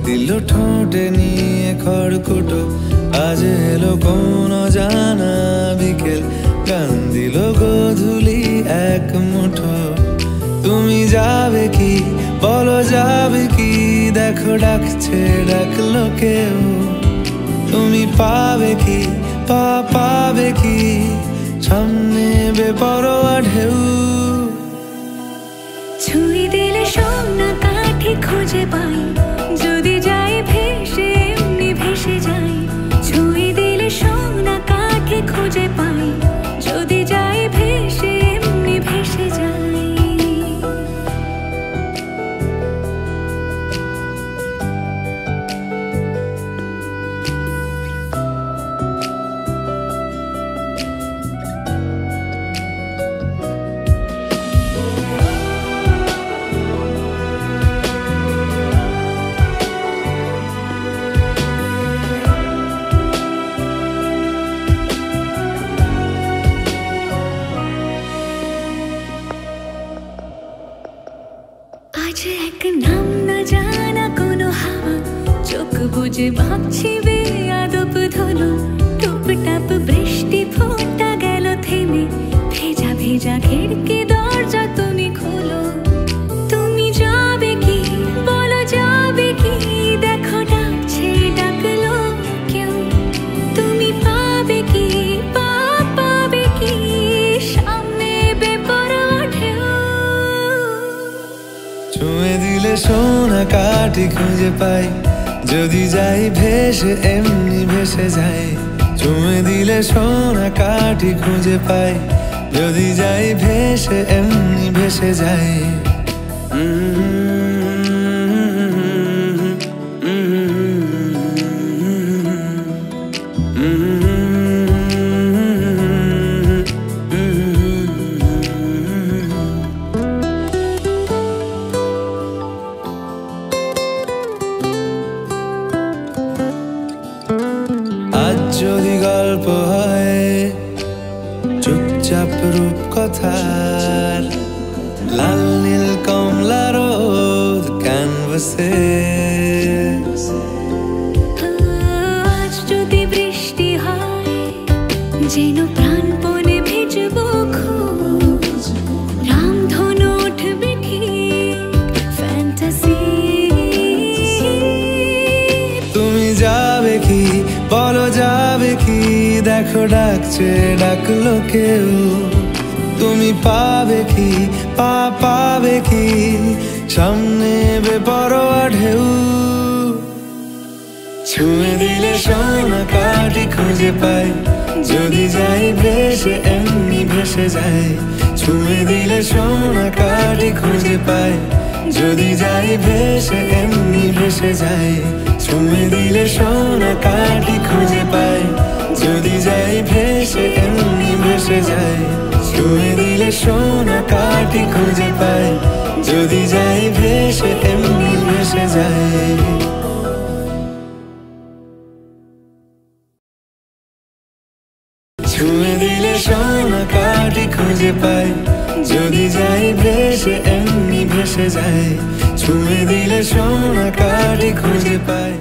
দিল ঠোঁটে নিয়ে খড়কুটো, আজ এলো কোন জানা বিকেল, গান দিল গোধূলি এক মুঠো। তুমি যাবে কি বলো, যাবে কি? দেখো ডাকছে, ডাকলো কেউ। তুমি পাবে কি পাবে কি? সামনে বেপরোয়া ঢেউ। ছুঁয়ে দিলে সোনা কাঠি খুঁজে পাই, যদি যাই ভেসে এমনি ভেসে যাই। ছুঁয়ে দিলে সোনা কাঠি খুঁজে পাই, যদি যাই ভেসে এমনি ভেসে যাই। আজ এক নাম না জানা কোনো হাওয়া, চোখ বুঝে ভাবছি বেয়াদব ধলো। টুপটাপ বৃষ্টি ফোঁটা গেল থেমে, ভেজা ভেজা খিড়কি দরজা তুমি খোলো। তুমি যাবে কি বলো, যাবে কি? দেখো ডাকছে, ডাকলো কেউ। তুমি পাবে কি পাবে কি? সামনে বেপরোয়া ঢেউ। ছুঁয়ে দিলে সোনা কাঠি খুঁজে পাই, যদি যাই ভেসে এমনি ভেসে যাই। ছুঁয়ে দিলে সোনা কাঠি খুঁজে পাই, যদি যাই ভেসে এমনি ভেসে যাই। আজ যদি গল্প হয় চুপচাপ রূপকথার, লাল নীল কমলা রোদ ক্যানভাসে। আজ যদি বৃষ্টি হয়, যেন প্রাণপণে ভিজবো খোঁজ। রামধনু উঠবে ঠিক ফ্যান্টাসি। তুমি যাবে কি বলো, যাবে কি? দেখো ডাকছে, ডাকলো কেউ। তুমি পাবে কি পাবে কি? সামনে বেপরোয়া ঢেউ। ছুঁয়ে দিলে সোনা কাঠি খুঁজে পাই, যদি যাই ভেসে এমনি ভেসে যাই। ছুঁয়ে দিলে সোনা কাঠি খুঁজে পাই, যদি যাই ভেসে এমনি ভেসে যাই। ছুঁয়ে দিলে সোনা কাঠি খুঁজে পাই, যদি যাই ভেসে এমনি ভেসে যাই। ছুঁয়ে দিলে সোনা কাঠি খুঁজে পাই, যদি যাই ভেসে এমনি ভেসে যাই। ছুঁয়ে দিলে সোনা কাঠি খুঁজে পাই, যদি যাই ভেসে এমনি ভেসে যাই। ছুঁয়ে দিলে সোনা কাঠি খুঁজে পাই।